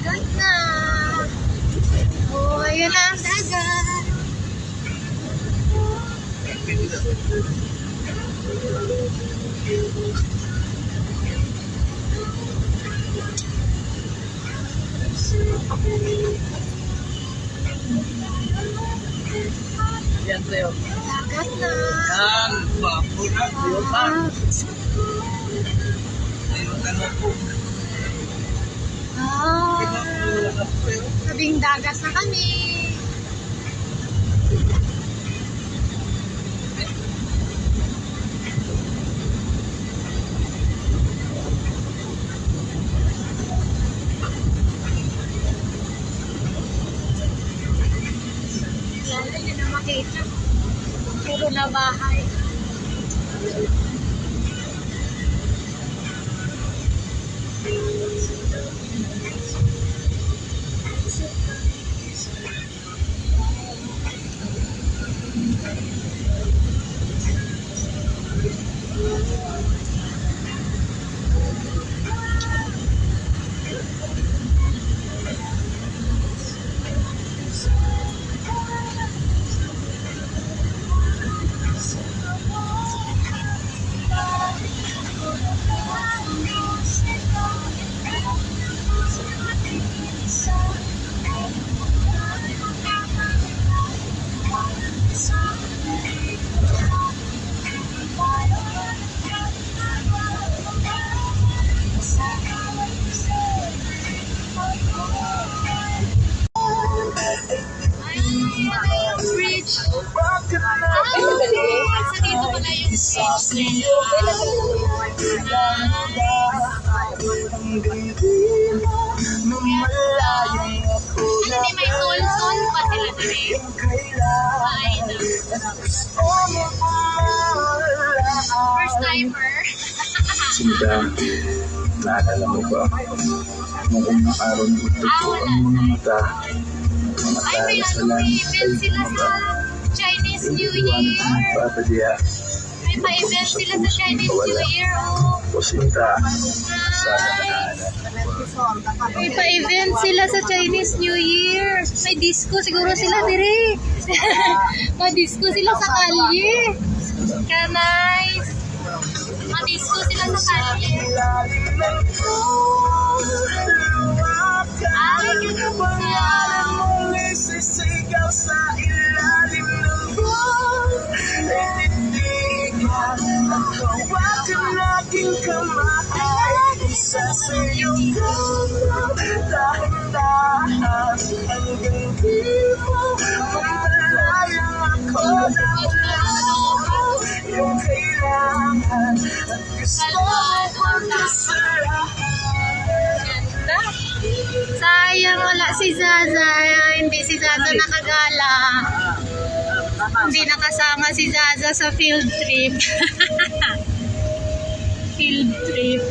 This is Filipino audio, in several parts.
dagat na. Oh, ayun na ang dagat. Yan sa'yo. Dagat na. Yan. Bapo na. Ayutan. Ayutan na po. Sabing dagat na kami. Wala nyo na makita. Puro na bahay. Bridge. Sa dito pala yung bridge. Ano di may toll pa sila din? Ay, first timer. Sinta, naalala mo ba? Nung unang araw ng ito ang mga mata. Ay, may ano, may event sila sa Chinese New Year. Papa Dia. May pa-event sila sa Chinese New Year. Oh. O Sinta, May pa-event sila sa Chinese New Year. May disco siguro sila dire. Ma-disco sila sa kalye. Ka-nice. Ma-disco sila sa kalye. Ay, ganun siya. sisigaw sa ilalim ng buwan. Itindigan ang kawakan aking kamay. Isa sa iyong gawang dahan-dahan hanggang di mo mamalayang ako na wala yung kailangan at gusto mong kasalahan. Sayang wala si Zaza. Hindi si Zaza nakagala. Hindi nakasama si Zaza sa field trip. Field trip.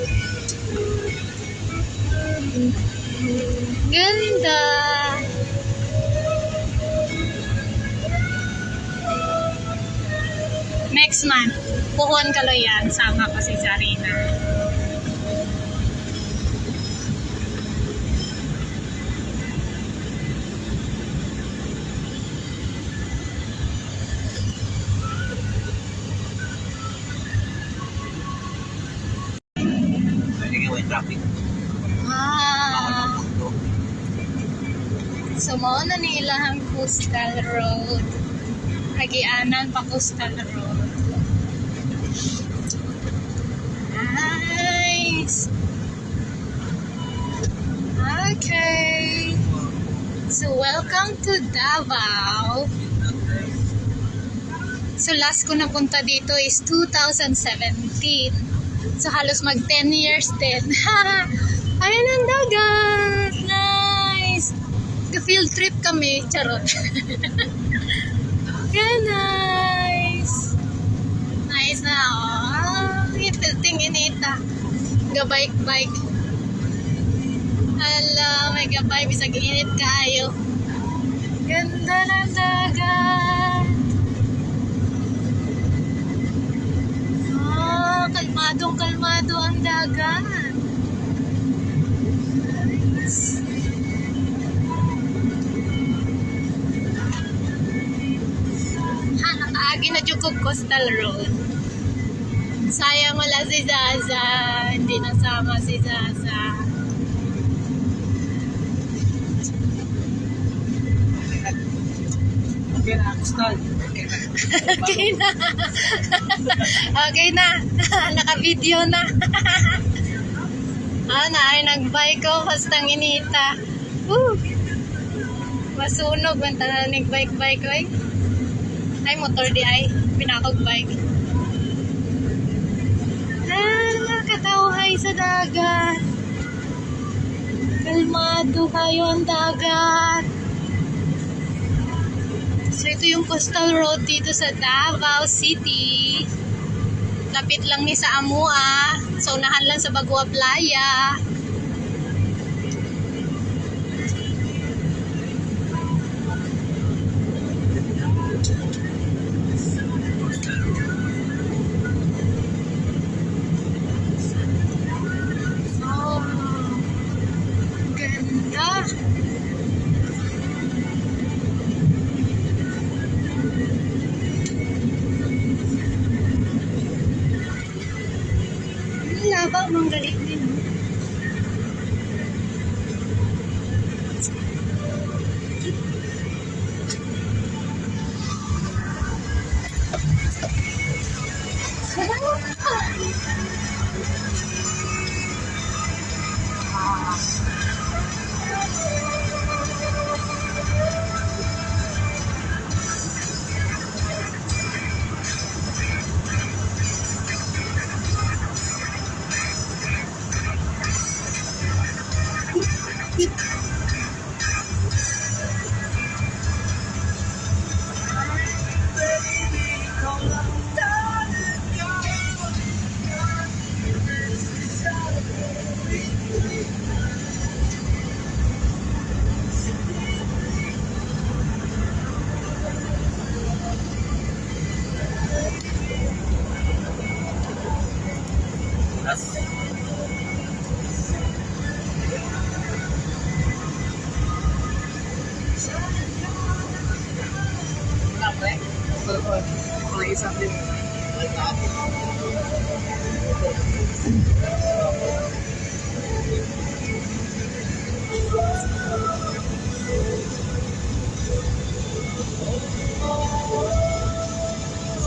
Ganda. Next month, Puhon Kaloyan. Sama ko si Zarina. Traffic. So, mao na ni ilahang Coastal Road. Hagianan pa Coastal Road. Nice! Okay. So, welcome to Davao. So, last ko napunta dito is 2017. So, halos mag 10 years din. Ayan ang dagat! Nice! Field trip kami. Charot. Kaya nice! Nice na, oh. Tingin-ita. Ga-bike-bike. Hala, may ga-bike. Bisag init kayo. Ganda ng dagat. Kalmadong-kalmado ang dagat. Nice. na Jukog Coastal Road. Sayang wala si Zaza. Hindi nasama si Zaza. Okay na, Kustal. Okay na. Okay na. Okay na. Naka-video na. Ay nag-bike ko. Bastang inita. Masunog. Banta na nag-bike-bike ko eh. Ay, motor di ay. Pinakog-bike. Nakakatawhay sa dagat. Kalmado kayo ang dagat. So, ito yung coastal road dito sa Davao City. Lapit lang ni sa Amua. So, unahan lang sa Bagua Playa. Oh, ganda. Laba, manggalit din.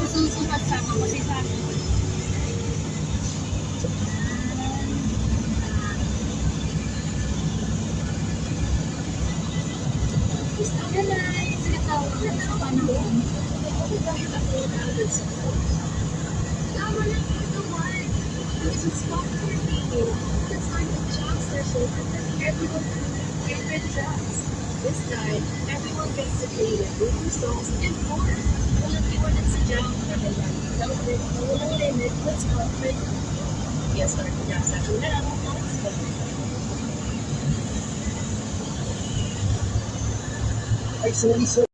Susunod sa ako si Sami. This time, everyone gets to play with movie songs and more. Walang iwanan sa jam, walang limit, let's go. Yes, start the jam session now. Let's go. Ay, sorry.